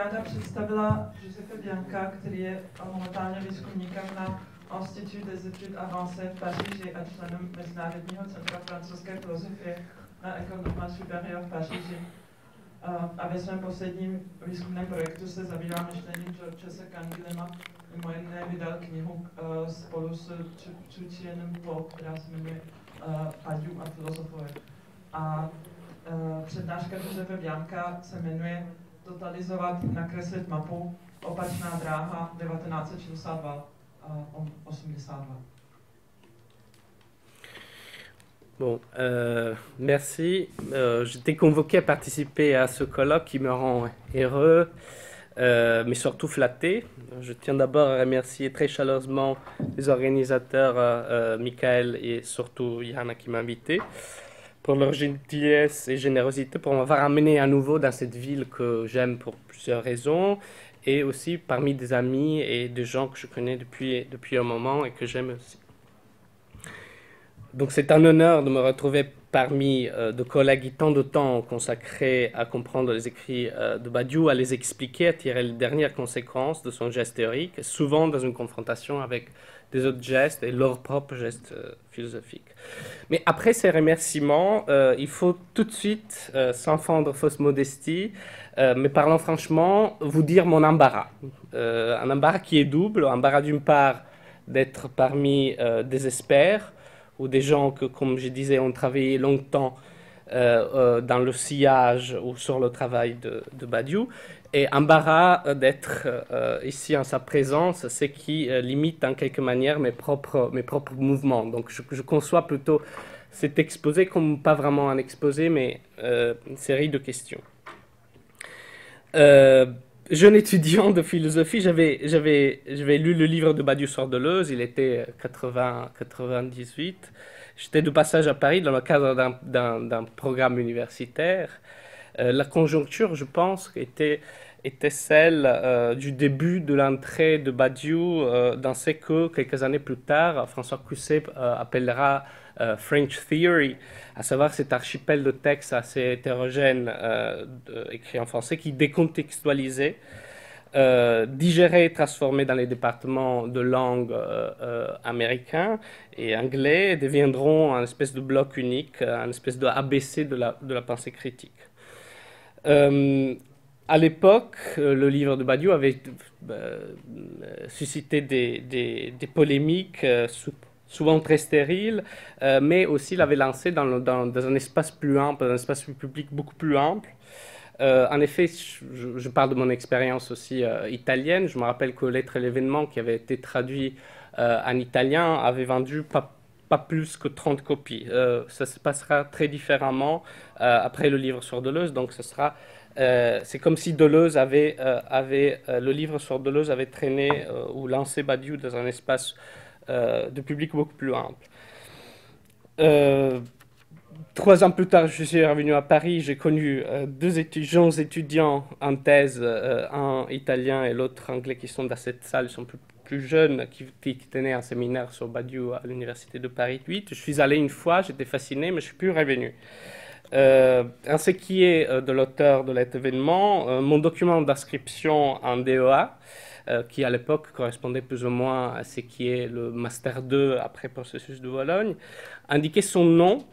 ráda představila Giuseppe Bianca, který je momentálně výzkumníkem na Institut des études avancées v Paříži a členem Mezinárodního centra francouzské filozofie na École supérieure v Paříži. A ve svém posledním výzkumném projektu se zabývá myšlením Georgese Canguilhema. Mimo jiné vydal knihu spolu s Tzu-Chienem Po, která se jmenuje Badiou a filozofové. A přednáška Giuseppe Bianca se jmenuje Totalizovat, nakreslit mapu, opačná dráha 1962-82. Bon, merci. J'étais convoqué à participer à ce colloque qui me rend heureux, mais surtout flatté. Je tiens d'abord à remercier très chaleureusement les organisateurs, Michael et surtout Yana qui m'a invité, pour leur gentillesse et générosité, pour m'avoir amené à nouveau dans cette ville que j'aime pour plusieurs raisons, et aussi parmi des amis et des gens que je connais depuis un moment et que j'aime aussi. Donc c'est un honneur de me retrouver parmi de collègues qui tant de temps ont consacré à comprendre les écrits de Badiou, à les expliquer, à tirer les dernières conséquences de son geste théorique, souvent dans une confrontation avec des autres gestes et leurs propres gestes philosophiques. Mais après ces remerciements, il faut tout de suite, sans fendre fausse modestie, mais parlant franchement, vous dire mon embarras. Un embarras qui est double, embarras d'une part d'être parmi des experts, ou des gens que, comme je disais, ont travaillé longtemps dans le sillage ou sur le travail de Badiou, et embarras d'être ici en sa présence, ce qui limite en quelque manière mes propres mouvements. Donc je conçois plutôt cet exposé comme pas vraiment un exposé, mais une série de questions. Jeune étudiant de philosophie, j'avais lu le livre de Badiou sur Deleuze, il était 98. J'étais de passage à Paris dans le cadre d'un programme universitaire. La conjoncture, je pense, était celle du début de l'entrée de Badiou dans ce que, quelques années plus tard, François Cousset appellera French Theory, à savoir cet archipel de textes assez hétérogènes écrits en français qui décontextualisés, digérés et transformés dans les départements de langue américains et anglais, deviendront un espèce de bloc unique, un espèce de ABC de la pensée critique. À l'époque, le livre de Badiou avait suscité des polémiques souvent très stériles, mais aussi l'avait lancé dans un espace plus ample, un espace public beaucoup plus ample. En effet, je parle de mon expérience aussi italienne. Je me rappelle que L'être et l'événement, qui avait été traduit en italien, avait vendu pas plus que 30 copies. Ça se passera très différemment après le livre sur Deleuze, donc ce sera... c'est comme si Deleuze le livre sur Deleuze avait traîné ou lancé Badiou dans un espace de public beaucoup plus ample. 3 ans plus tard, je suis revenu à Paris. J'ai connu deux jeunes étudiants en thèse, un italien et l'autre anglais, qui sont dans cette salle. Ils sont plus jeunes, qui tenaient un séminaire sur Badiou à l'université de Paris 8. Je suis allé une fois, j'étais fasciné, mais je ne suis plus revenu. En ce qui est de l'auteur de cet événement, mon document d'inscription en DEA, qui à l'époque correspondait plus ou moins à ce qui est le Master 2 après processus de Bologne, indiquait son nom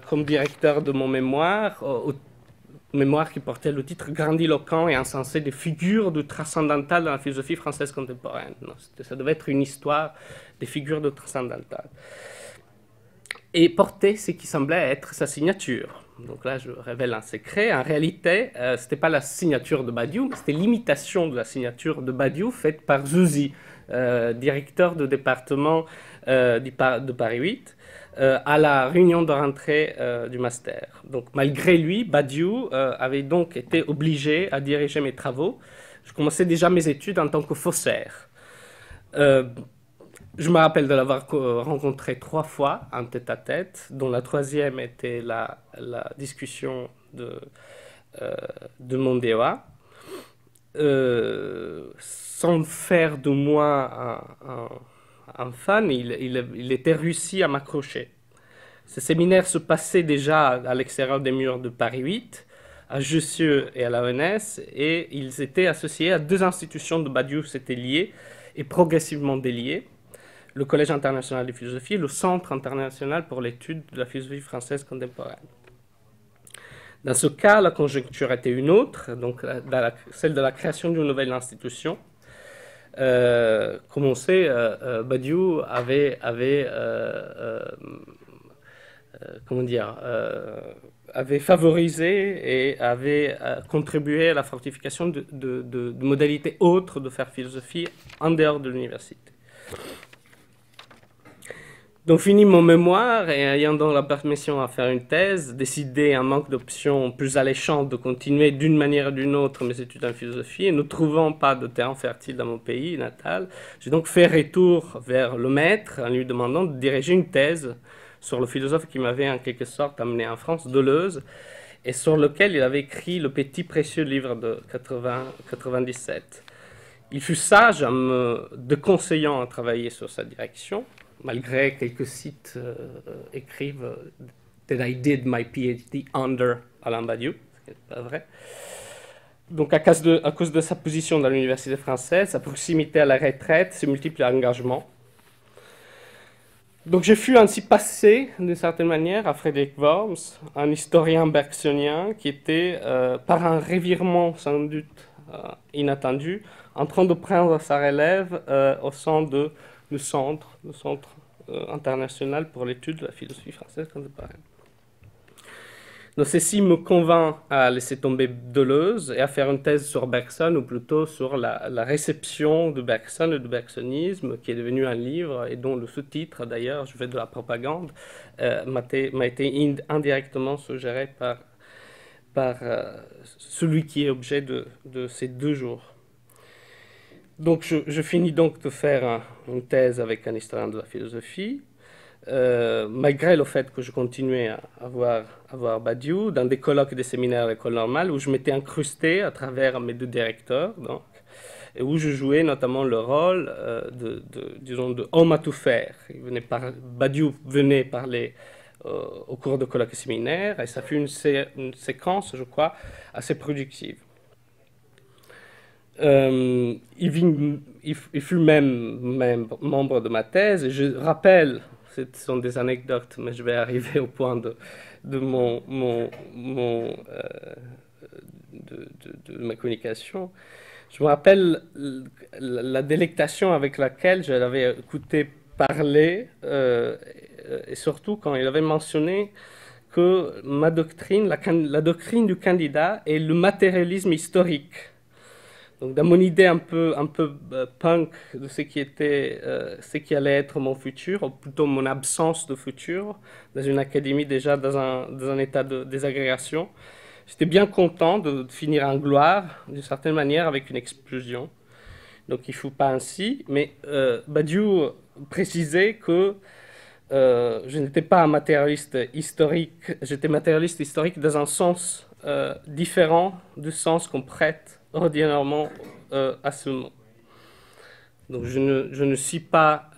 comme directeur de mon mémoire, mémoire qui portait le titre grandiloquent et insensé des figures du transcendantal dans la philosophie française contemporaine. Non, ça devait être une histoire des figures du transcendantal. Et portait ce qui semblait être sa signature. Donc là, je révèle un secret. En réalité, ce n'était pas la signature de Badiou, mais c'était l'imitation de la signature de Badiou faite par Zouzi, directeur de département de Paris 8, à la réunion de rentrée du master. Donc malgré lui, Badiou avait donc été obligé à diriger mes travaux. Je commençais déjà mes études en tant que faussaire. Je me rappelle de l'avoir rencontré 3 fois en tête-à-tête, dont la 3e était la discussion de mon DEA, sans faire de moi un fan, il était réussi à m'accrocher. Ce séminaire se passait déjà à l'extérieur des murs de Paris 8, à Jussieu et à l'ENS, et ils étaient associés à deux institutions de Badiou, c'était lié, et progressivement déliés, le Collège international de philosophie et le Centre international pour l'étude de la philosophie française contemporaine. Dans ce cas, la conjoncture était une autre, donc celle de la création d'une nouvelle institution. Comme on sait, Badiou avait favorisé et avait contribué à la fortification de modalités autres de faire philosophie en dehors de l'université. Donc, fini mon mémoire et ayant donc la permission à faire une thèse, décidé, en manque d'options plus alléchantes, de continuer d'une manière ou d'une autre mes études en philosophie, et ne trouvant pas de terrain fertile dans mon pays natal, j'ai donc fait retour vers le maître en lui demandant de diriger une thèse sur le philosophe qui m'avait en quelque sorte amené en France, Deleuze, et sur lequel il avait écrit le petit précieux livre de 97. Il fut sage en me déconseillant à travailler sur sa direction, malgré quelques sites écrivent that I did my PhD under Alain Badiou, ce qui n'est pas vrai. Donc, à cause de sa position dans l'université française, sa proximité à la retraite, ses multiples engagements. Donc, je fus ainsi passé, d'une certaine manière, à Frédéric Worms, un historien bergsonien qui était, par un revirement sans doute inattendu, en train de prendre sa relève au sein du Centre international pour l'étude de la philosophie française contemporaine. Donc, ceci me convainc à laisser tomber Deleuze et à faire une thèse sur Bergson, ou plutôt sur la réception de Bergson et du bergsonisme, qui est devenu un livre et dont le sous-titre, d'ailleurs, je fais de la propagande, m'a été indirectement suggéré par celui qui est objet de ces 2 jours. Donc, je finis donc de faire une thèse avec un historien de la philosophie, malgré le fait que je continuais à voir Badiou dans des colloques et des séminaires à l'école normale où je m'étais incrusté à travers mes 2 directeurs, donc, et où je jouais notamment le rôle de homme à tout faire. Badiou venait parler au cours de colloques et séminaires, et ça fut une séquence, je crois, assez productive. Il fut même membre de ma thèse, et je rappelle, ce sont des anecdotes, mais je vais arriver au point de ma communication. Je me rappelle la délectation avec laquelle je l'avais écouté parler, et surtout quand il avait mentionné que ma doctrine, la doctrine du candidat, est le matérialisme historique. Donc, dans mon idée un peu punk de ce qui allait être mon futur, ou plutôt mon absence de futur, dans une académie déjà dans un état de désagrégation, j'étais bien content de finir en gloire, d'une certaine manière, avec une explosion. Donc, il ne faut pas ainsi. Mais Badiou précisait que je n'étais pas un matérialiste historique, j'étais matérialiste historique dans un sens différent du sens qu'on prête ordinairement à ce mot. Donc je ne suis pas,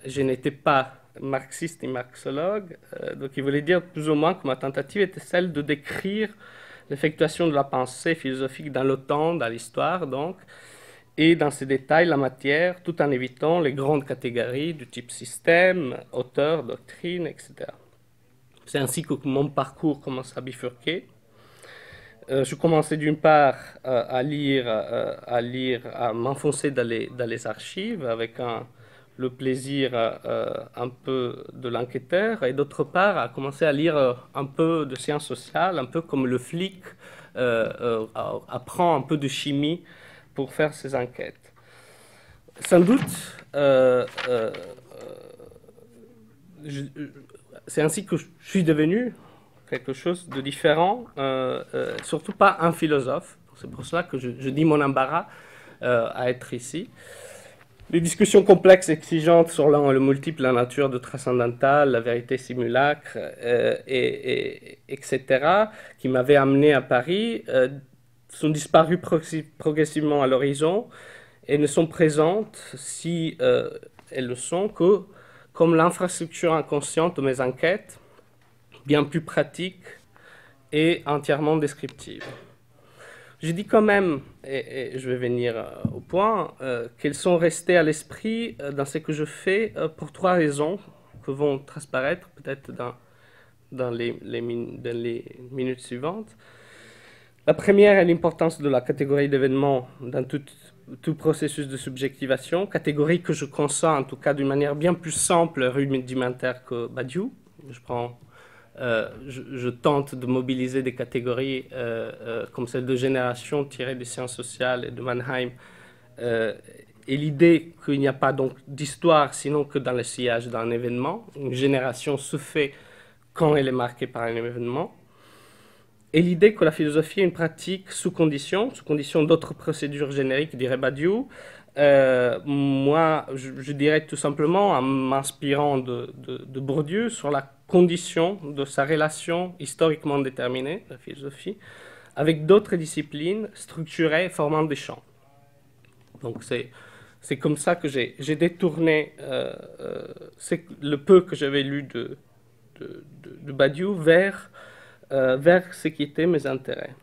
je n'étais pas marxiste et marxologue, donc il voulait dire plus ou moins que ma tentative était celle de décrire l'effectuation de la pensée philosophique dans le temps, dans l'histoire donc, et dans ces détails la matière, tout en évitant les grandes catégories du type système, auteur, doctrine, etc. C'est ainsi que mon parcours commence à bifurquer. Je commençais d'une part à m'enfoncer dans les archives avec le plaisir un peu de l'enquêteur, et d'autre part à commencer à lire un peu de sciences sociales, un peu comme le flic apprend un peu de chimie pour faire ses enquêtes. Sans doute, c'est ainsi que je suis devenu quelque chose de différent, surtout pas un philosophe. C'est pour cela que je dis mon embarras à être ici. Les discussions complexes, exigeantes sur le multiple, la nature de transcendantal, la vérité simulacre, etc., qui m'avaient amené à Paris, sont disparues progressivement à l'horizon et ne sont présentes, si elles le sont, que comme l'infrastructure inconsciente de mes enquêtes, bien plus pratique et entièrement descriptive. Je dis quand même, et je vais venir au point, qu'elles sont restées à l'esprit dans ce que je fais pour trois raisons qui vont transparaître peut-être dans les minutes suivantes. La première est l'importance de la catégorie d'événements dans tout processus de subjectivation, catégorie que je conçois en tout cas d'une manière bien plus simple et rudimentaire que Badiou. Je tente de mobiliser des catégories comme celle de génération tirée des sciences sociales et de Mannheim, et l'idée qu'il n'y a pas donc d'histoire sinon que dans le sillage d'un événement. Une génération se fait quand elle est marquée par un événement. Et l'idée que la philosophie est une pratique sous condition d'autres procédures génériques, dirait Badiou. Moi, je dirais tout simplement, en m'inspirant de Bourdieu, sur la condition de sa relation historiquement déterminée, la philosophie, avec d'autres disciplines structurées formant des champs. Donc c'est comme ça que j'ai détourné le peu que j'avais lu de Badiou vers ce qui étaient mes intérêts.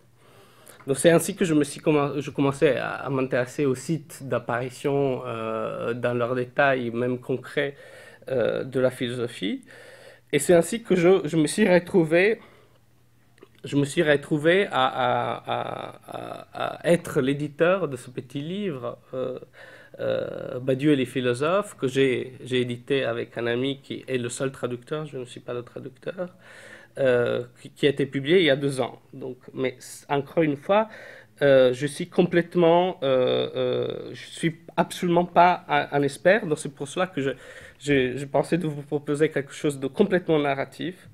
Donc c'est ainsi que je commençais à m'intéresser aux sites d'apparition dans leurs détails, même concrets, de la philosophie. Et c'est ainsi que je me suis retrouvé à être l'éditeur de ce petit livre, Badiou et les philosophes, que j'ai édité avec un ami qui est le seul traducteur, je ne suis pas le traducteur, qui a été publié il y a 2 ans. Donc, mais encore une fois, je suis complètement, je suis absolument pas un expert, donc c'est pour cela que je pensais de vous proposer quelque chose de complètement narratif.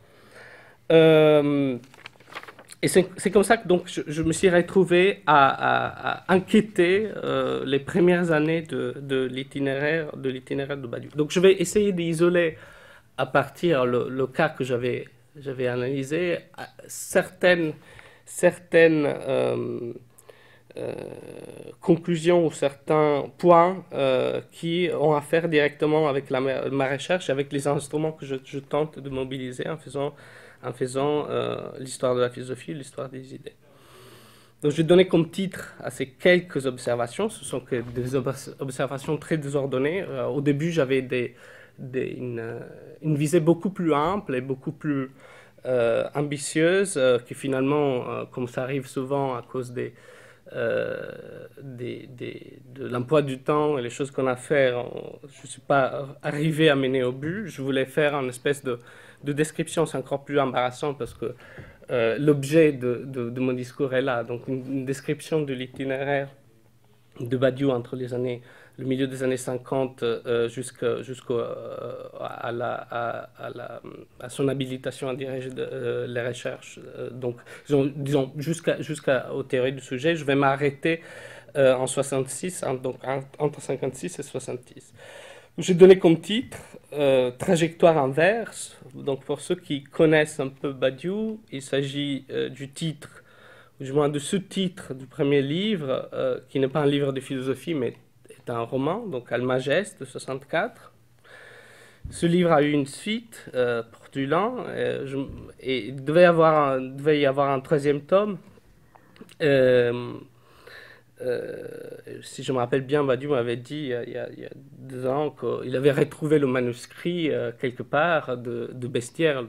Et c'est comme ça que donc, je me suis retrouvé à enquêter les premières années de l'itinéraire de Badiou. Donc je vais essayer d'isoler à partir le cas que j'avais analysé certaines conclusions ou certains points qui ont à faire directement avec ma recherche, avec les instruments que je tente de mobiliser en faisant l'histoire de la philosophie, l'histoire des idées. Donc, je vais donner comme titre à ces quelques observations. Ce sont que des observations très désordonnées. Au début, j'avais une visée beaucoup plus ample et beaucoup plus ambitieuse, qui finalement, comme ça arrive souvent à cause de l'emploi du temps et les choses qu'on a à faire, je ne suis pas arrivé à mener au but. Je voulais faire une espèce de description, c'est encore plus embarrassant parce que l'objet de mon discours est là. Donc une description de l'itinéraire de Badiou entre le milieu des années 50 jusqu'à son habilitation à diriger les recherches. Donc, disons jusqu'aux théories du sujet, je vais m'arrêter en 66, donc entre 56 et 66. J'ai donné comme titre Trajectoire inverse. Donc, pour ceux qui connaissent un peu Badiou, il s'agit du titre, ou du moins de sous-titre du premier livre, qui n'est pas un livre de philosophie, mais est un roman, donc Almagest de 64. Ce livre a eu une suite, Portulan, et il devait y avoir un 3e tome. Si je me rappelle bien, Badiou m'avait dit il y a 2 ans qu'il avait retrouvé le manuscrit quelque part de Bestiaire, le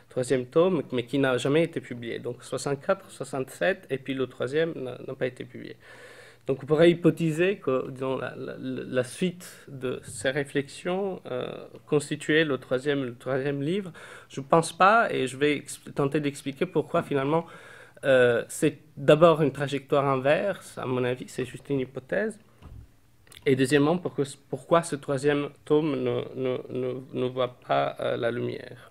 troisième tome, mais qui n'a jamais été publié. Donc 64, 67, et puis le 3e n'a pas été publié. Donc on pourrait hypothéser que disons, la suite de ces réflexions constituait le troisième livre. Je ne pense pas, et je vais tenter d'expliquer pourquoi finalement c'est d'abord une trajectoire inverse, à mon avis, c'est juste une hypothèse. Et deuxièmement, pourquoi ce 3e tome ne voit pas la lumière.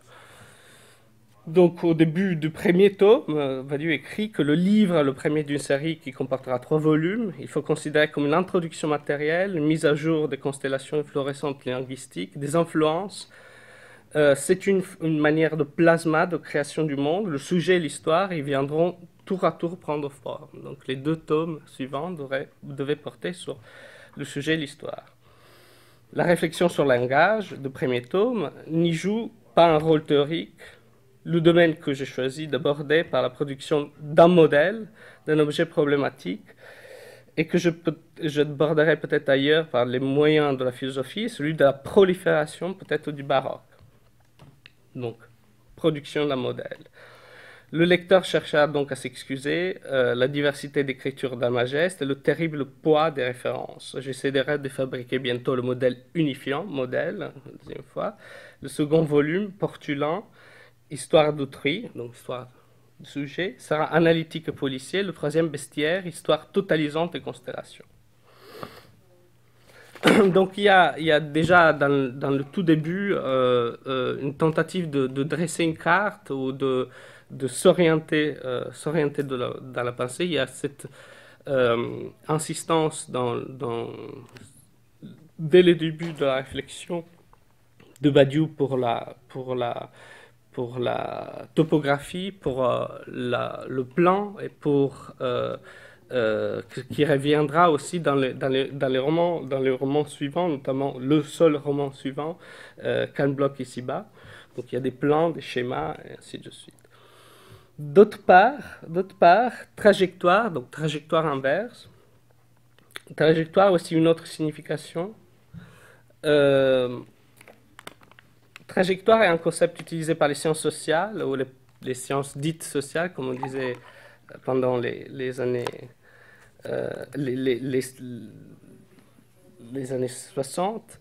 Donc au début du premier tome, Badiou écrit que le livre, le premier d'une série qui comportera 3 volumes, il faut considérer comme une introduction matérielle, une mise à jour des constellations fluorescentes linguistiques, des influences. C'est une manière de plasma, de création du monde. Le sujet et l'histoire, ils viendront tour à tour prendre forme. Donc les 2 tomes suivants devaient porter sur le sujet et l'histoire. La réflexion sur le langage, du premier tome, n'y joue pas un rôle théorique, le domaine que j'ai choisi d'aborder par la production d'un modèle, d'un objet problématique, et que j'aborderai peut-être ailleurs par les moyens de la philosophie, celui de la prolifération peut-être du baroque. Donc, production d'un modèle. Le lecteur chercha donc à s'excuser, la diversité d'écriture d'Almageste et le terrible poids des références. J'essaierai de fabriquer bientôt le modèle unifiant, deuxième fois. Le second volume, Portulan, Histoire d'autrui, donc histoire du sujet, sera analytique et policier. Le troisième, Bestiaire, histoire totalisante et constellation. Donc il y a déjà dans le tout début une tentative de dresser une carte ou de s'orienter dans la pensée. Il y a cette insistance dès le début de la réflexion de Badiou pour la topographie, pour le plan et pour qui reviendra aussi dans les romans suivants, notamment le seul roman suivant, Qu'un bloc ici-bas. Donc il y a des plans, des schémas, et ainsi de suite. D'autre part, trajectoire, donc trajectoire inverse. Trajectoire aussi une autre signification. Trajectoire est un concept utilisé par les sciences sociales, ou les sciences dites sociales, comme on disait pendant les années les années 60,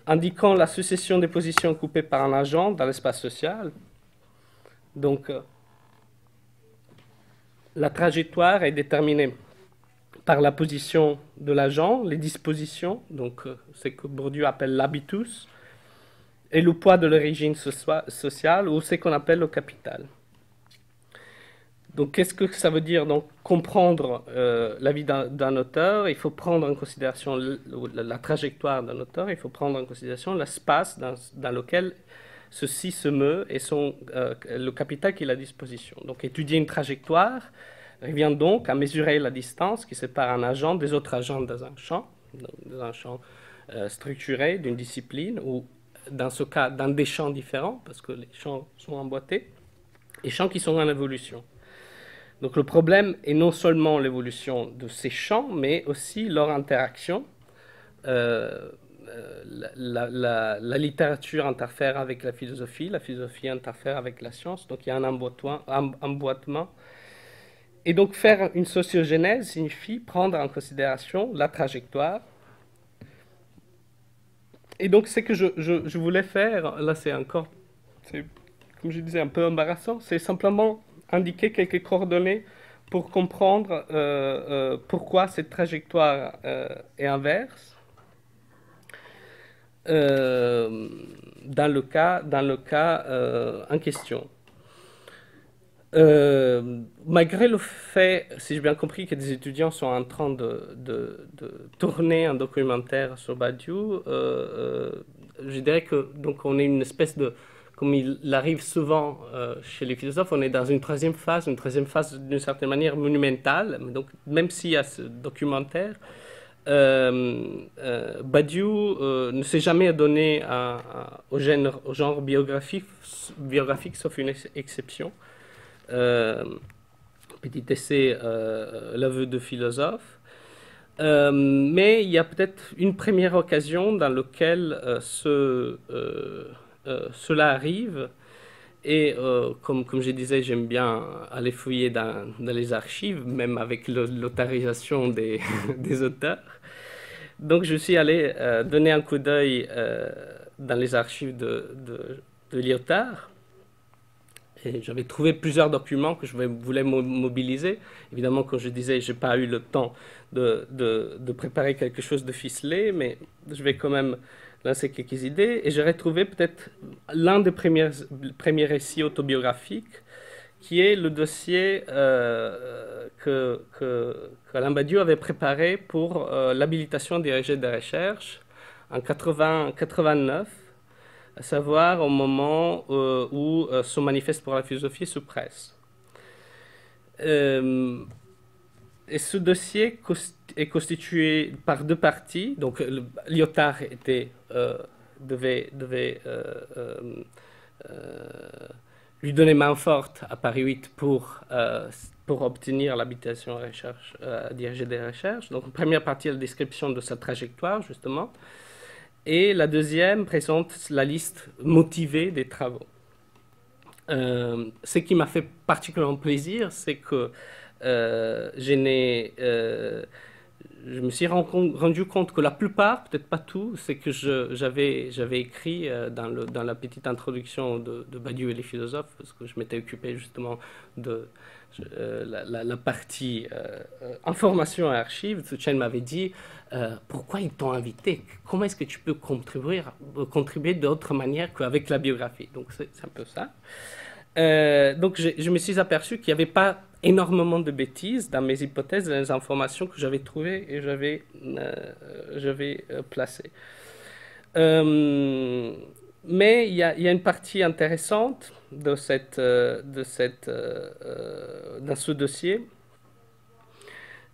indiquant la succession des positions occupées par un agent dans l'espace social. Donc, la trajectoire est déterminée par la position de l'agent, les dispositions, donc ce que Bourdieu appelle l'habitus, et le poids de l'origine sociale, ou ce qu'on appelle le capital. Donc, qu'est-ce que ça veut dire? Donc, comprendre la vie d'un auteur, il faut prendre en considération la trajectoire d'un auteur, il faut prendre en considération l'espace dans lequel ceci se meut et le capital qu'il a à disposition. Donc, étudier une trajectoire revient donc à mesurer la distance qui sépare un agent des autres agents dans un champ structuré d'une discipline, ou dans ce cas, dans des champs différents, parce que les champs sont emboîtés, et champs qui sont en évolution. Donc le problème est non seulement l'évolution de ces champs, mais aussi leur interaction. La littérature interfère avec la philosophie interfère avec la science, donc il y a un emboîtement. Et donc faire une sociogénèse signifie prendre en considération la trajectoire. Et donc ce que je voulais faire, là c'est comme je disais, un peu embarrassant, c'est simplement indiquer quelques coordonnées pour comprendre pourquoi cette trajectoire est inverse dans le cas en question. Malgré le fait, si j'ai bien compris, que des étudiants sont en train de tourner un documentaire sur Badiou, je dirais que donc on est une espèce de, comme il arrive souvent chez les philosophes, on est dans une troisième phase d'une certaine manière monumentale. Donc, même s'il y a ce documentaire, Badiou ne s'est jamais adonné au genre biographique, sauf une exception. Petit essai, L'aveu de philosophe. Mais il y a peut-être une première occasion dans laquelle cela arrive, et comme je disais, j'aime bien aller fouiller dans les archives, même avec l'autorisation des auteurs. Donc je suis allé donner un coup d'œil dans les archives de Lyotard, et j'avais trouvé plusieurs documents que je voulais mobiliser. Évidemment, comme je disais, je n'ai pas eu le temps de préparer quelque chose de ficelé, mais je vais quand même lancer quelques idées. Et j'ai retrouvé peut-être l'un des premiers récits autobiographiques, qui est le dossier qu'Alain Badiou avait préparé pour l'habilitation dirigée des recherches en 89, à savoir au moment où son manifeste pour la philosophie se presse. Et ce dossier est constitué par deux parties. Donc, Lyotard devait lui donner main forte à Paris 8 pour obtenir l'habilitation à recherche, diriger des recherches. Donc, une première partie, la description de sa trajectoire, justement. Et la deuxième présente la liste motivée des travaux. Ce qui m'a fait particulièrement plaisir, c'est que je me suis rendu compte que la plupart, peut-être pas tout, c'est que j'avais écrit dans la petite introduction de Badiou et les philosophes, parce que je m'étais occupé justement de la partie information et archives. Tsu-Chen m'avait dit pourquoi ils t'ont invité? Comment est-ce que tu peux contribuer d'autre manière qu'avec la biographie? Donc c'est un peu ça. Donc je me suis aperçu qu'il n'y avait pas énormément de bêtises dans mes hypothèses, dans les informations que j'avais trouvées et j'avais placées. Mais il y a une partie intéressante dans ce dossier.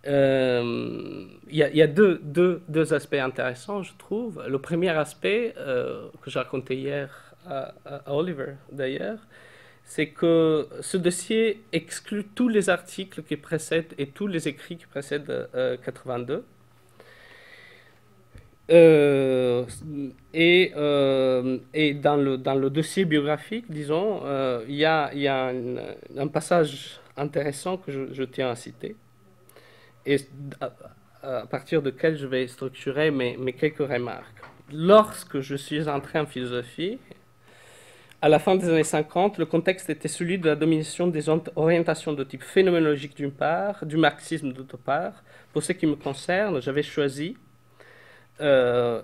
Il y a deux aspects intéressants, je trouve. Le premier aspect, que j'ai raconté hier à Oliver, d'ailleurs, c'est que ce dossier exclut tous les articles qui précèdent et tous les écrits qui précèdent 82. Et dans le dossier biographique, disons, il y a un passage intéressant que je tiens à citer, et à partir duquel je vais structurer mes quelques remarques. Lorsque je suis entré en philosophie, à la fin des années 50, le contexte était celui de la domination des orientations de type phénoménologique d'une part, du marxisme d'autre part. Pour ce qui me concerne, j'avais choisi, je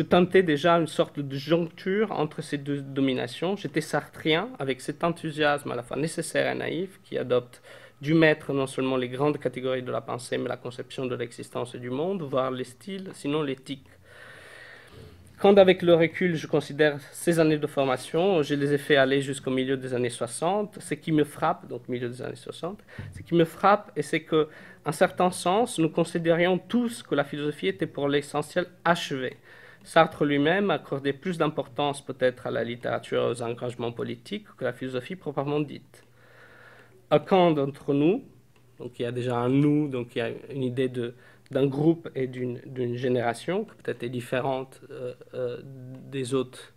tentais déjà une sorte de joncture entre ces deux dominations. J'étais sartrien, avec cet enthousiasme à la fois nécessaire et naïf, qui adopte du maître non seulement les grandes catégories de la pensée, mais la conception de l'existence et du monde, voire les styles, sinon l'éthique. Quand avec le recul, je considère ces années de formation, je les ai fait aller jusqu'au milieu des années 60. Ce qui me frappe, donc milieu des années 60, ce qui me frappe, c'est que, en certain sens, nous considérions tous que la philosophie était pour l'essentiel achevée. Sartre lui-même accordait plus d'importance peut-être à la littérature et aux engagements politiques que la philosophie proprement dite. Aucun d'entre nous, donc il y a déjà un nous, donc il y a une idée d'un groupe et d'une génération qui peut-être est différente des autres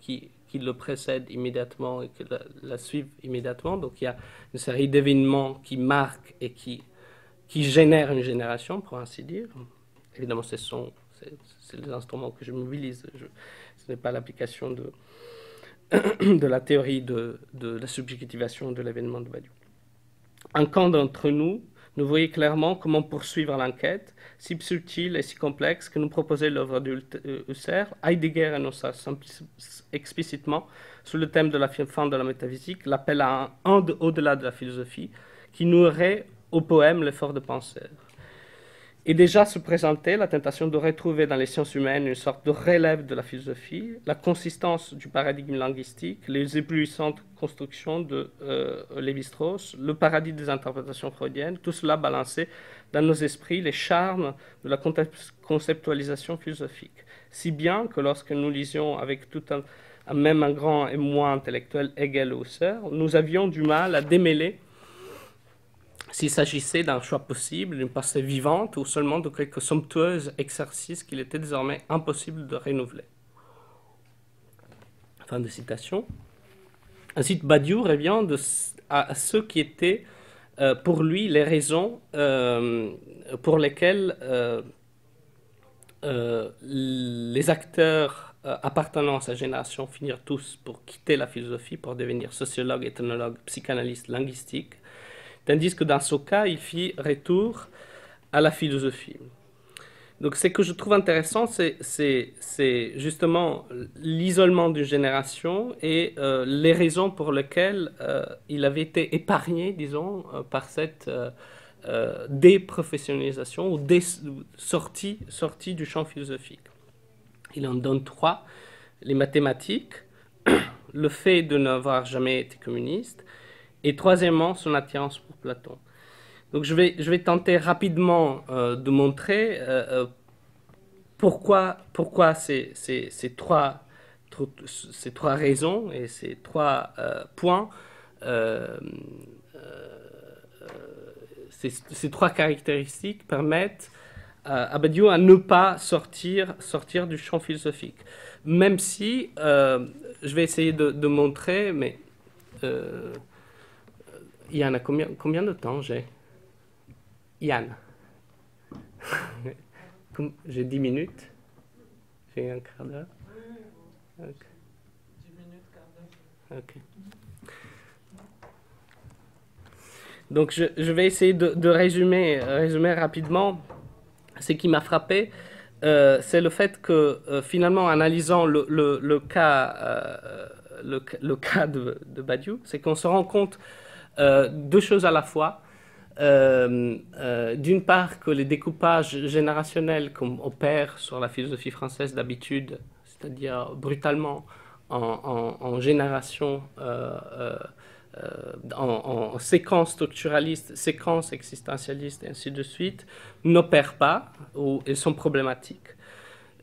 qui le précèdent immédiatement et qui la suivent immédiatement. Donc il y a une série d'événements qui marquent et qui génèrent une génération, pour ainsi dire. Évidemment, c'est les instruments que je mobilise. Ce n'est pas l'application de la théorie de la subjectivation de l'événement de Badiou. Un camp d'entre nous voyait clairement comment poursuivre l'enquête, si subtile et si complexe que nous proposait l'œuvre d'Husserl. Heidegger énonça explicitement, sous le thème de la fin de la métaphysique, l'appel à un au-delà de la philosophie, qui nourrait au poème l'effort de penseur. Et déjà se présentait la tentation de retrouver dans les sciences humaines une sorte de relève de la philosophie, la consistance du paradigme linguistique, les éblouissantes constructions de Lévi-Strauss, le paradis des interprétations freudiennes, tout cela balancé dans nos esprits les charmes de la conceptualisation philosophique. Si bien que lorsque nous lisions avec tout même un grand émoi intellectuel Hegel ou Husserl, nous avions du mal à démêler s'il s'agissait d'un choix possible, d'une pensée vivante ou seulement de quelques somptueux exercices qu'il était désormais impossible de renouveler. Fin de citation. Ensuite, Badiou revient à ce qui étaient pour lui les raisons pour lesquelles les acteurs appartenant à sa génération finirent tous pour quitter la philosophie, pour devenir sociologues, ethnologues, psychanalystes, linguistiques, tandis que dans ce cas, il fit retour à la philosophie. Donc ce que je trouve intéressant, c'est justement l'isolement d'une génération et les raisons pour lesquelles il avait été épargné, disons, par cette déprofessionnalisation ou sortie du champ philosophique. Il en donne 3, les mathématiques, le fait de n'avoir jamais été communiste, et troisièmement, son attirance pour Platon. Donc je vais tenter rapidement de montrer pourquoi ces 3 ces trois raisons et ces trois points, ces trois caractéristiques permettent à Badiou à ne pas sortir du champ philosophique. Même si, je vais essayer de montrer, mais Yann, combien de temps j'ai? Yann. J'ai 10 minutes. J'ai un quart d'heure. Okay. 10 minutes, quart d'heure. Ok. Donc je vais essayer de résumer rapidement. Ce qui m'a frappé, c'est le fait que finalement, en analysant le cas de Badiou, c'est qu'on se rend compte deux choses à la fois. D'une part, que les découpages générationnels qu'on opère sur la philosophie française d'habitude, c'est-à-dire brutalement en génération, en séquences structuralistes, séquences existentialistes, et ainsi de suite, n'opèrent pas ou ils sont problématiques.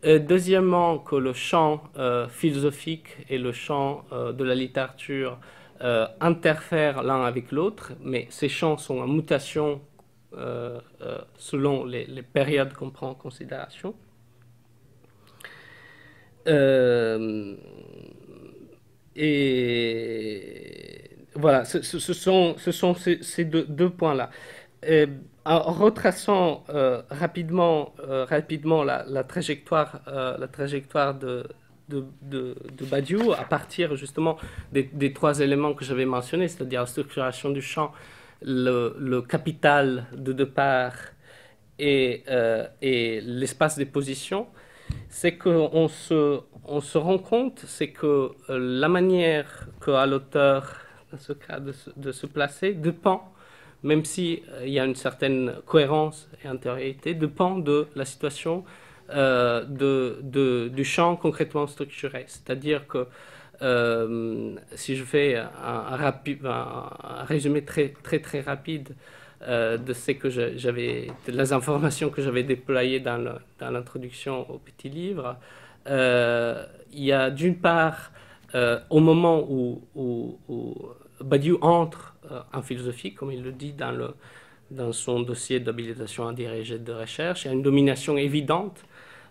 Deuxièmement, que le champ philosophique et le champ de la littérature interfèrent l'un avec l'autre, mais ces champs sont en mutation selon les périodes qu'on prend en considération. Et voilà, ce sont ces deux points-là. En retraçant rapidement la trajectoire de Badiou à partir justement des trois éléments que j'avais mentionnés, c'est-à-dire la structuration du champ, le capital de départ et l'espace des positions, c'est qu'on se rend compte, c'est que la manière qu'a l'auteur, dans ce cas, de se placer dépend, même s'il y a une certaine cohérence et antériorité, dépend de la situation du champ concrètement structuré. C'est-à-dire que si je fais un résumé très rapide de ce que de les informations que j'avais déployées dans l'introduction au petit livre, il y a d'une part, au moment où Badiou entre en philosophie, comme il le dit dans son dossier d'habilitation à diriger de recherche, il y a une domination évidente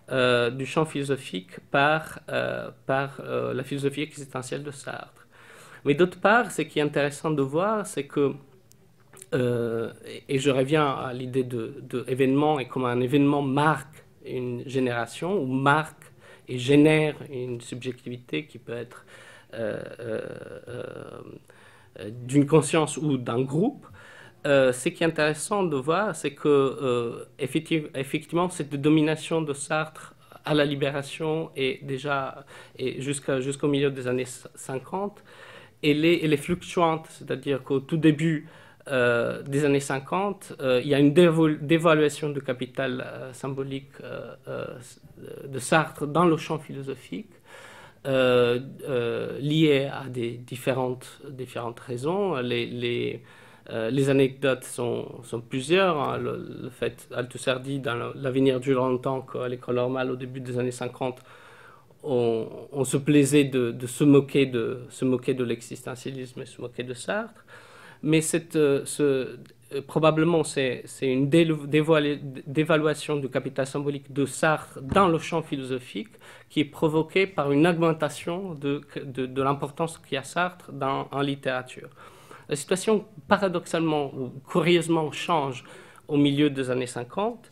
du champ philosophique par la philosophie existentielle de Sartre. Mais d'autre part, ce qui est intéressant de voir, c'est que, et je reviens à l'idée de événement et comment un événement marque une génération, ou marque et génère une subjectivité qui peut être d'une conscience ou d'un groupe. Ce qui est intéressant de voir, c'est que effectivement, cette domination de Sartre à la Libération et déjà jusqu'au milieu des années 50, elle est fluctuante, c'est-à-dire qu'au tout début des années 50, il y a une dévaluation du capital symbolique de Sartre dans le champ philosophique, lié à des différentes raisons. Les anecdotes sont plusieurs. Hein. Le fait, Althusser dit dans L'avenir dure longtemps qu'à l'école normale, au début des années 50, on se plaisait de se moquer de l'existentialisme et se moquer de Sartre. Mais probablement, c'est une dévaluation du capital symbolique de Sartre dans le champ philosophique qui est provoquée par une augmentation de l'importance qu'a Sartre en littérature. La situation, paradoxalement ou curieusement, change au milieu des années 50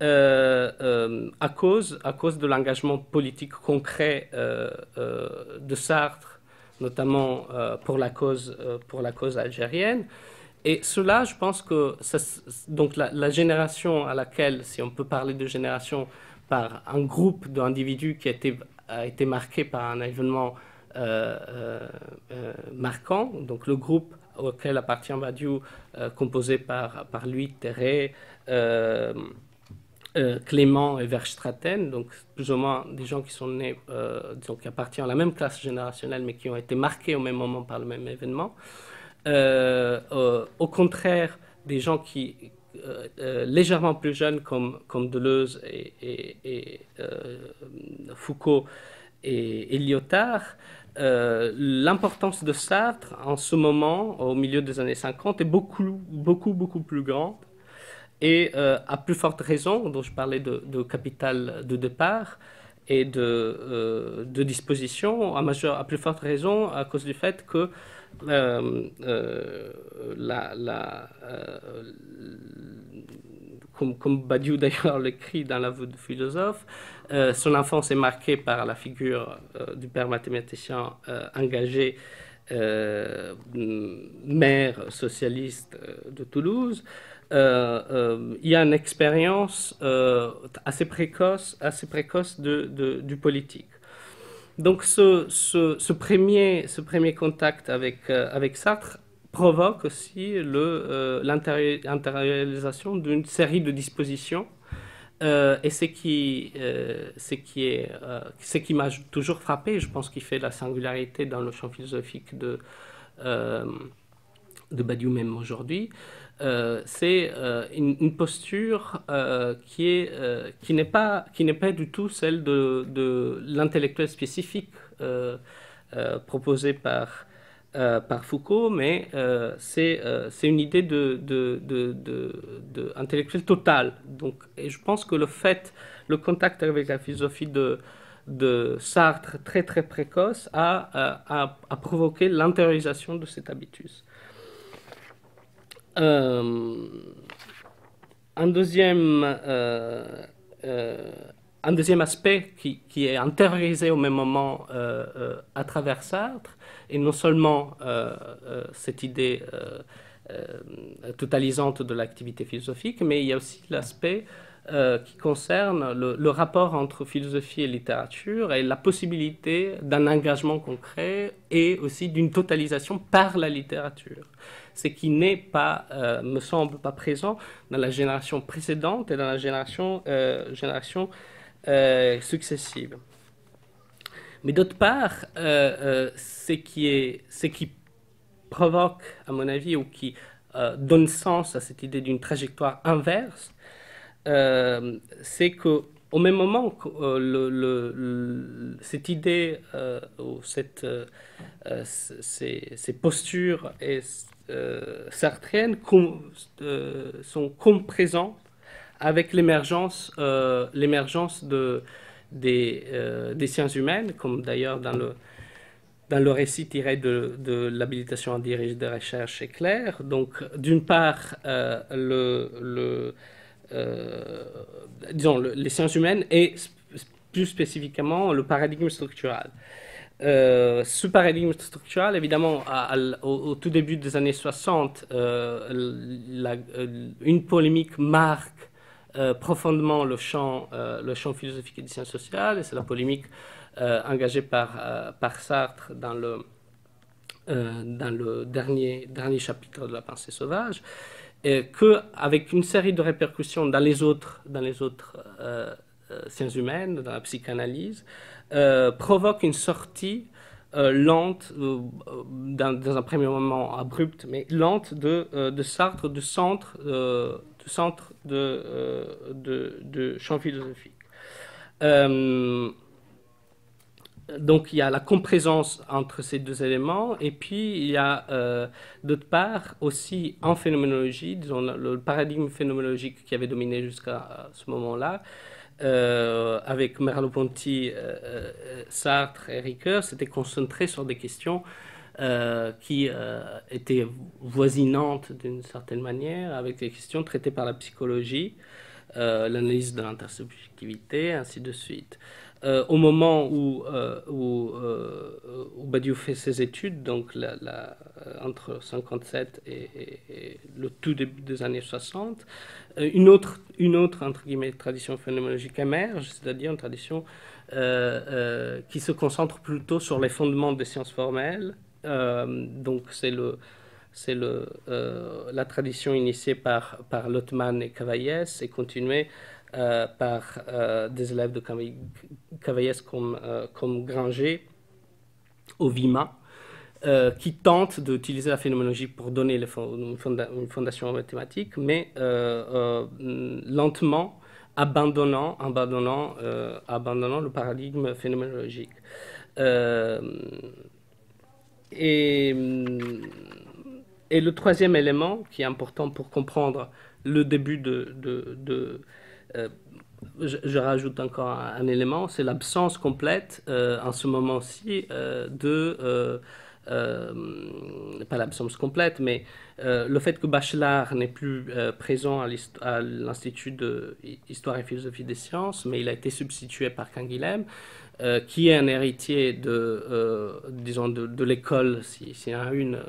à cause de l'engagement politique concret de Sartre, notamment pour la cause algérienne. Et cela, je pense que donc la génération à laquelle, si on peut parler de génération par un groupe d'individus qui a été marqué par un événement marquant, donc le groupe auquel appartient Badiou, composé par lui, Terré, Clément et Verstraeten, donc plus ou moins des gens qui sont nés, qui appartiennent à la même classe générationnelle, mais qui ont été marqués au même moment par le même événement. Au contraire, des gens qui légèrement plus jeunes comme Deleuze et Foucault et Lyotard, l'importance de Sartre en ce moment, au milieu des années 50, est beaucoup plus grande. Et à plus forte raison, dont je parlais de capital de départ et de disposition, à plus forte raison à cause du fait que comme Badiou d'ailleurs l'écrit dans La Vue du philosophe, son enfance est marquée par la figure du père mathématicien engagé, maire socialiste de Toulouse. Il y a une expérience assez précoce du politique. Donc ce premier contact avec Sartre provoque aussi l'intériorisation d'une série de dispositions. Et ce qui m'a toujours frappé, je pense qu'il fait la singularité dans le champ philosophique de Badiou même aujourd'hui, c'est une posture qui n'est pas du tout celle de l'intellectuel spécifique proposée par Foucault, mais c'est une idée de intellectuel total. Donc, et je pense que le contact avec la philosophie de Sartre très précoce a provoqué l'intériorisation de cet habitus. Un deuxième aspect qui est intériorisé au même moment à travers Sartre, et non seulement cette idée totalisante de l'activité philosophique, mais il y a aussi l'aspect qui concerne le rapport entre philosophie et littérature et la possibilité d'un engagement concret et aussi d'une totalisation par la littérature. Ce qui n'est pas, me semble pas présent dans la génération précédente et dans la génération successive. Mais d'autre part, ce qui provoque, à mon avis, ou qui donne sens à cette idée d'une trajectoire inverse, c'est qu'au même moment que cette idée ou ces postures sartriennes sont présentes avec l'émergence des sciences humaines, comme d'ailleurs dans le récit tiré de l'habilitation à diriger des recherches est clair. Donc, d'une part, les sciences humaines et plus spécifiquement le paradigme structural. Ce paradigme structural, évidemment, au tout début des années 60, une polémique marque profondément le champ philosophique et des sciences sociales, et c'est la polémique engagée par Sartre dans le dernier chapitre de La pensée sauvage, qu'avec une série de répercussions dans les autres sciences humaines, dans la psychanalyse, provoque une sortie lente, dans un premier moment abrupte, mais lente de Sartre, du centre de champ philosophique. Donc il y a la complaisance entre ces deux éléments, et puis il y a d'autre part aussi en phénoménologie, disons le paradigme phénoménologique qui avait dominé jusqu'à ce moment-là, avec Merleau-Ponty, Sartre et Ricoeur, s'était concentré sur des questions qui étaient voisinantes d'une certaine manière, avec des questions traitées par la psychologie, l'analyse de l'intersubjectivité, ainsi de suite. Au moment où Badiou fait ses études, donc entre 57 et le tout début des années 60, une autre entre guillemets, tradition phénoménologique émerge, c'est-à-dire une tradition qui se concentre plutôt sur les fondements des sciences formelles. Donc c'est la tradition initiée par Lottmann et Cavaillès et continuée par des élèves de Cavaillès comme Granger au Vima, qui tentent d'utiliser la phénoménologie pour donner une fondation mathématique, mais lentement abandonnant le paradigme phénoménologique. Euh, et, et le troisième élément qui est important pour comprendre le début je rajoute encore un élément, c'est l'absence complète en ce moment-ci pas l'absence complète, mais le fait que Bachelard n'est plus présent à l'Institut d'Histoire et Philosophie des Sciences, mais il a été substitué par Canguilhem, qui est un héritier disons de l'école, s'il y en a une,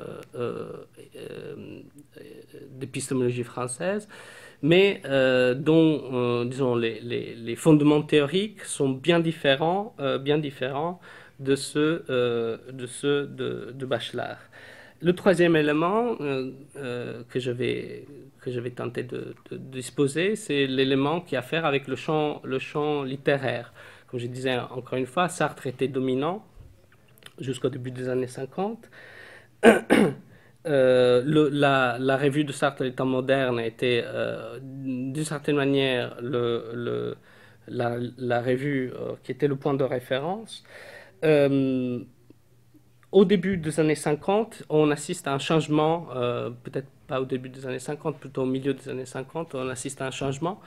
d'épistémologie française, mais dont, disons, les fondements théoriques sont bien différents de ceux de Bachelard. Le troisième élément que je vais tenter de disposer, c'est l'élément qui a à faire avec le champ littéraire. Comme je disais encore une fois, Sartre était dominant jusqu'au début des années 50. La revue de Sartre, Les temps modernes, était d'une certaine manière la revue qui était le point de référence. Au début des années 50, on assiste à un changement, peut-être pas au début des années 50, plutôt au milieu des années 50, on assiste à un changement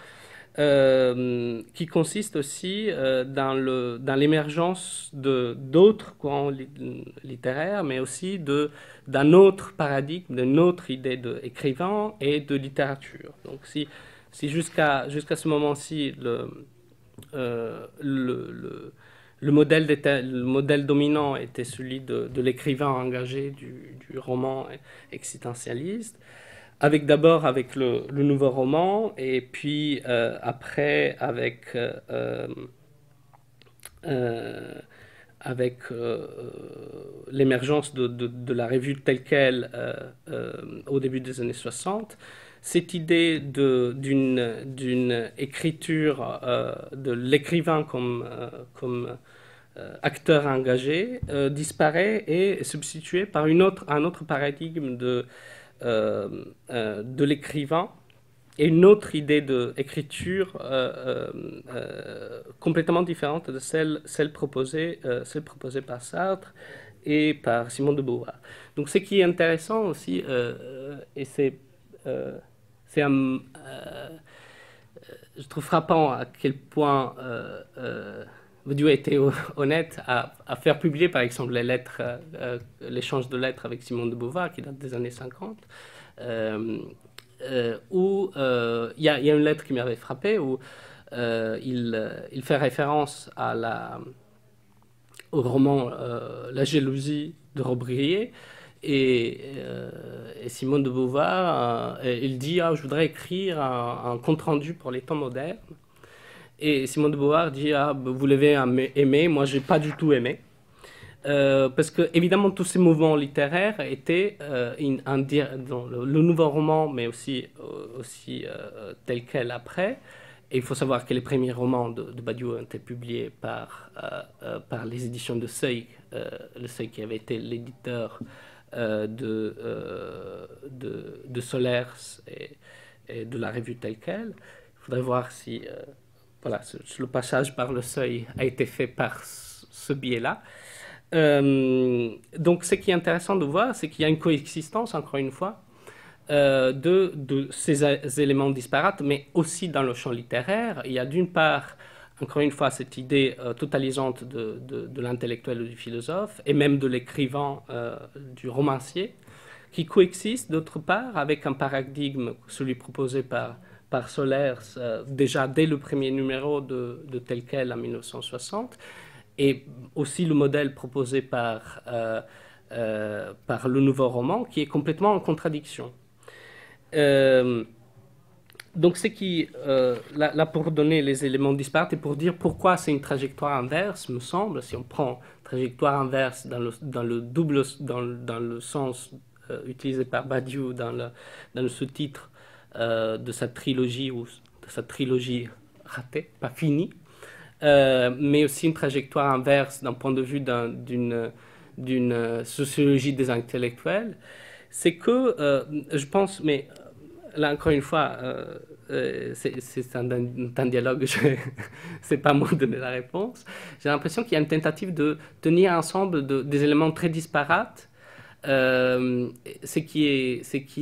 qui consiste aussi dans l'émergence d'autres courants littéraires, mais aussi d'un autre paradigme, d'une autre idée d'écrivain et de littérature. Donc si jusqu'à ce moment-ci, le modèle dominant était celui de l'écrivain engagé, du roman existentialiste, d'abord avec le nouveau roman, et puis après avec l'émergence de la revue telle qu'elle au début des années 60, cette idée d'une écriture de l'écrivain comme acteur engagé disparaît et est substitué par un autre paradigme de l'écrivain et une autre idée d'écriture complètement différente de celle proposée par Sartre et par Simone de Beauvoir. Donc ce qui est intéressant aussi, et je trouve frappant à quel point Badiou a été honnête à faire publier, par exemple, les lettres, l'échange de lettres avec Simone de Beauvoir, qui date des années 50, où il y a une lettre qui m'avait frappé, où il fait référence au roman La jalousie de Robbe-Grillet, et Simone de Beauvoir, il dit je voudrais écrire un compte-rendu pour les temps modernes. Et Simone de Beauvoir dit vous l'avez aimé, moi j'ai pas du tout aimé. Parce que évidemment tous ces mouvements littéraires étaient dans le nouveau roman, mais aussi tel quel après. Et il faut savoir que les premiers romans de Badiou ont été publiés par les éditions de Seuil, le Seuil qui avait été l'éditeur de Solers et de la revue telle quelle. Il faudrait voir si voilà, le passage par le Seuil a été fait par ce biais-là. Donc ce qui est intéressant de voir, c'est qu'il y a une coexistence, encore une fois, de ces éléments disparates, mais aussi dans le champ littéraire. Il y a d'une part, encore une fois, cette idée totalisante de l'intellectuel ou du philosophe, et même de l'écrivain, du romancier, qui coexiste d'autre part avec un paradigme, celui proposé par Solers, déjà dès le premier numéro de tel quel en 1960, et aussi le modèle proposé par le nouveau roman, qui est complètement en contradiction. Donc c'est là pour donner les éléments disparates et pour dire pourquoi c'est une trajectoire inverse, me semble, si on prend trajectoire inverse dans le sens utilisé par Badiou dans le sous-titre de sa trilogie, ou de sa trilogie ratée, pas finie, mais aussi une trajectoire inverse d'un point de vue d'une sociologie des intellectuels, c'est que je pense, mais là encore une fois, c'est un dialogue, c'est pas moi de donner la réponse. J'ai l'impression qu'il y a une tentative de tenir ensemble des éléments très disparates, ce qui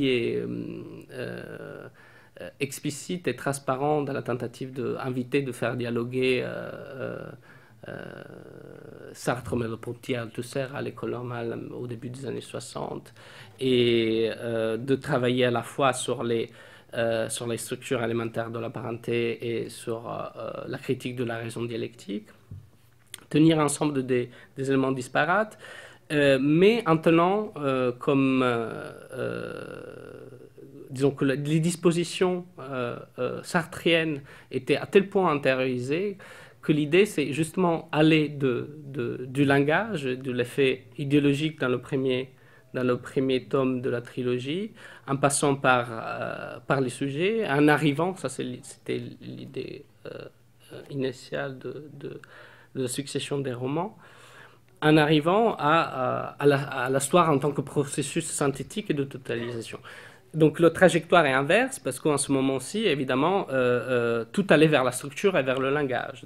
est explicite et transparent dans la tentative d'inviter, de faire dialoguer Sartre, Merleau-Ponty, Althusser à l'école normale au début des années 60, et de travailler à la fois sur les structures élémentaires de la parenté et sur la critique de la raison dialectique, tenir ensemble des éléments disparates, mais en tenant comme disons que les dispositions sartriennes étaient à tel point intériorisées que l'idée, c'est justement aller du langage, de l'effet idéologique dans le premier tome de la trilogie, en passant par les sujets, en arrivant, ça c'était l'idée initiale de la succession des romans, en arrivant à l'histoire en tant que processus synthétique et de totalisation. Donc la trajectoire est inverse, parce qu'en ce moment-ci, évidemment, tout allait vers la structure et vers le langage,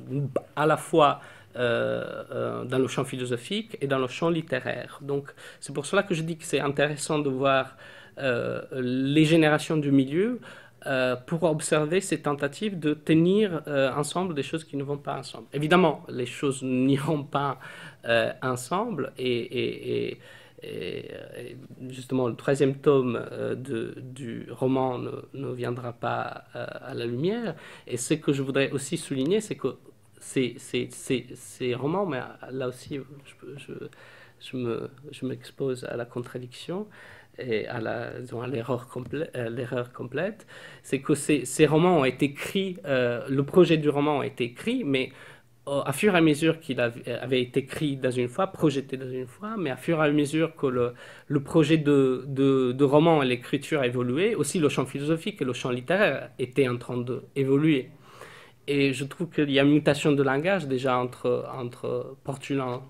à la fois dans le champ philosophique et dans le champ littéraire. Donc c'est pour cela que je dis que c'est intéressant de voir les générations du milieu pour observer ces tentatives de tenir ensemble des choses qui ne vont pas ensemble. Évidemment, les choses n'iront pas ensemble, et justement, le troisième tome du roman ne viendra pas à la lumière. Et ce que je voudrais aussi souligner, c'est que ces romans, mais là aussi, je m'expose à la contradiction et à l'erreur complète, c'est que ces romans ont été écrits, le projet du roman a été écrit, mais à fur et à mesure qu'il avait été écrit dans une fois, projeté dans une fois, mais à fur et à mesure que le projet de roman et l'écriture a évolué, aussi le champ philosophique et le champ littéraire étaient en train d'évoluer. Et je trouve qu'il y a une mutation de langage déjà entre Portulin,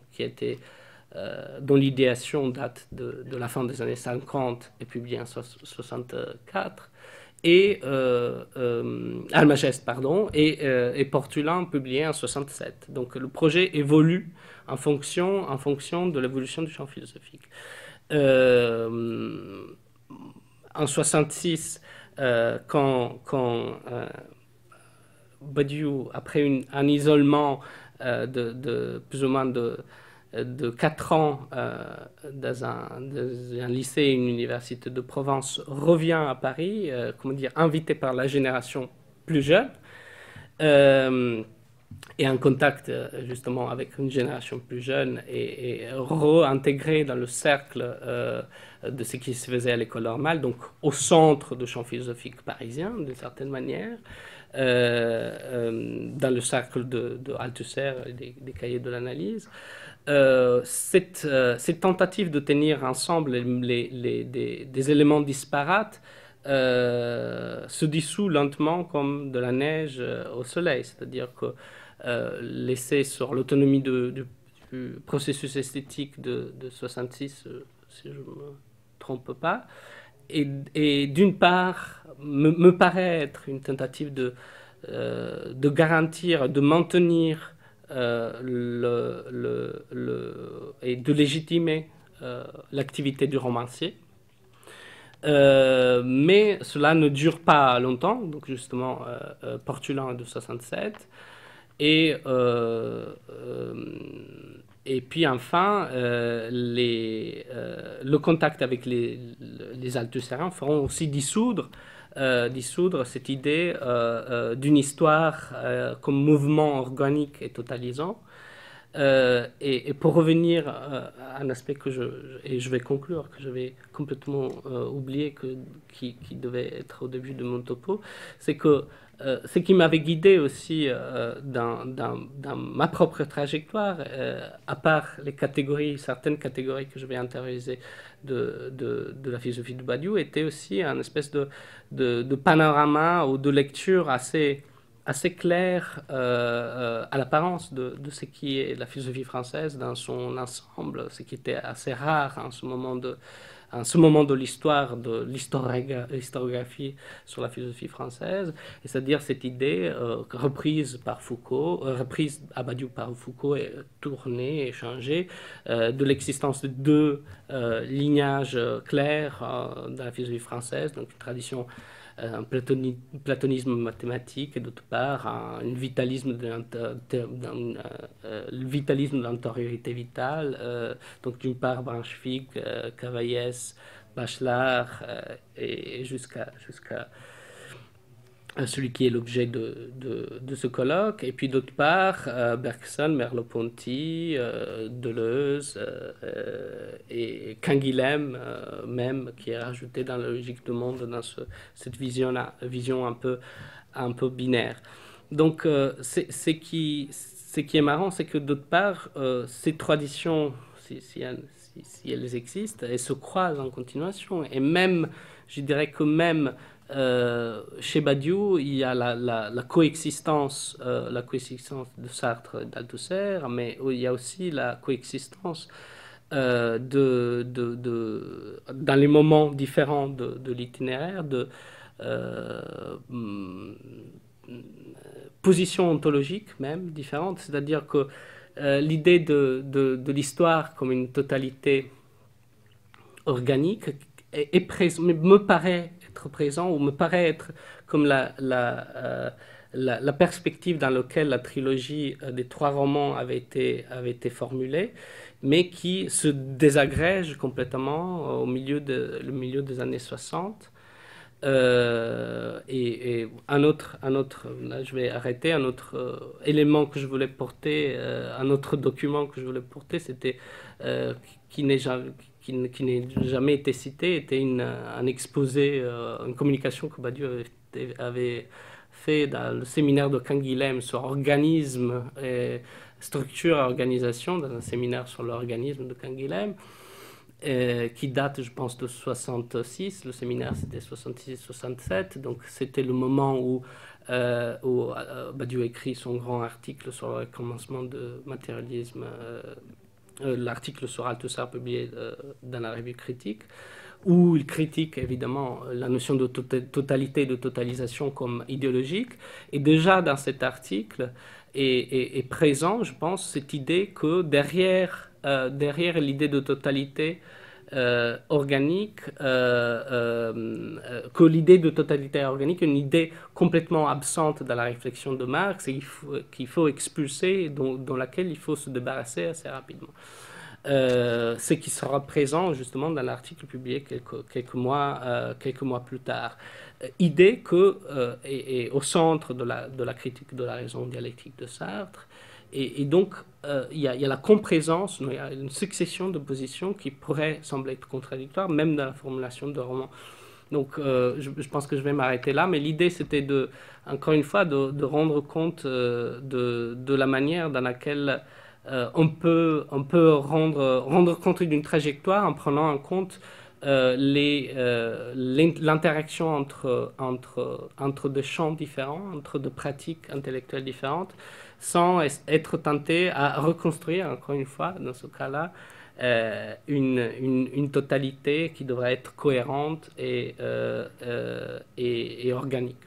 dont l'idéation date de la fin des années 50 et publié en 64, et Almagest, pardon, et Portulin publié en 67. Donc le projet évolue en fonction de l'évolution du champ philosophique. En 66, quand Badiou, après un isolement de plus ou moins de 4 ans dans un lycée et une université de Provence, revient à Paris, invité par la génération plus jeune, et en contact justement avec une génération plus jeune, et réintégré dans le cercle de ce qui se faisait à l'école normale, donc au centre du champ philosophique parisien, d'une certaine manière, dans le cercle de Althusser et des cahiers de l'analyse. Cette tentative de tenir ensemble des éléments disparates se dissout lentement comme de la neige au soleil, c'est-à-dire que l'essai sur l'autonomie du processus esthétique de 66, si je ne me trompe pas, et d'une part me paraît être une tentative de garantir, de maintenir et de légitimer l'activité du romancier. Mais cela ne dure pas longtemps, donc justement Portulin de 67, et puis enfin le contact avec les Althusserens feront aussi dissoudre cette idée d'une histoire comme mouvement organique et totalisant. Et pour revenir à un aspect et je vais conclure, que j'avais complètement oublié, qui devait être au début de mon topo, c'est que ce qui m'avait guidé aussi dans ma propre trajectoire, à part certaines catégories que je vais intérioriser de la philosophie de Badiou, était aussi un espèce de panorama ou de lecture assez clair à l'apparence de ce qui est la philosophie française dans son ensemble, ce qui était assez rare en ce moment en ce moment de l'histoire, de l'historiographie sur la philosophie française, c'est-à-dire cette idée reprise par Foucault, reprise à Badiou par Foucault et tournée et changée, de l'existence de deux lignages clairs dans la philosophie française, donc une tradition un platonisme mathématique et d'autre part un vitalisme le vitalisme de l'antériorité vitale, donc d'une part Braunschweig, Cavaillés, Bachelard et jusqu'à celui qui est l'objet de ce colloque, et puis d'autre part Bergson, Merleau-Ponty, Deleuze et Canguilhem même, qui est rajouté dans la logique du monde, dans cette vision un peu binaire. Donc ce qui est marrant, c'est que d'autre part, ces traditions, si elles existent, elles se croisent en continuation, et même, je dirais que même chez Badiou, il y a la coexistence de Sartre et d'Althusser, mais il y a aussi la coexistence dans les moments différents de l'itinéraire, de positions ontologiques même différentes, c'est-à-dire que l'idée de l'histoire comme une totalité organique me paraît être présent, ou me paraît être comme la perspective dans laquelle la trilogie des 3 romans avait été formulée, mais qui se désagrège complètement au milieu des années 60. Et un autre, là je vais arrêter, un autre élément que je voulais porter, un autre document que je voulais porter, c'était qui n'est jamais été cité, était un exposé, une communication que Badiou avait fait dans le séminaire de Canguilhem sur organisme et structure et organisation, dans un séminaire sur l'organisme de Canguilhem, qui date, je pense, de 66. Le séminaire, c'était 66-67. Donc, c'était le moment où Badiou écrit son grand article sur le commencement de matérialisme, l'article sur Althusser publié dans la revue Critique, où il critique évidemment la notion de totalité et de totalisation comme idéologique. Et déjà dans cet article est présent, je pense, cette idée que derrière l'idée de totalité organique, que l'idée de totalité organique est une idée complètement absente dans la réflexion de Marx et qu'il faut expulser, dont laquelle il faut se débarrasser assez rapidement. Ce qui sera présent justement dans l'article publié quelques mois plus tard. Idée que est au centre de la critique de la raison dialectique de Sartre. Et donc, il y a la complaisance, il y a une succession de positions qui pourraient sembler être contradictoires, même dans la formulation de romans. Donc, je pense que je vais m'arrêter là, mais l'idée, c'était encore une fois, de rendre compte de la manière dans laquelle on peut rendre compte d'une trajectoire en prenant en compte l'interaction entre deux champs différents, entre deux pratiques intellectuelles différentes, sans être tenté à reconstruire, encore une fois, dans ce cas-là, une totalité qui devrait être cohérente et organique.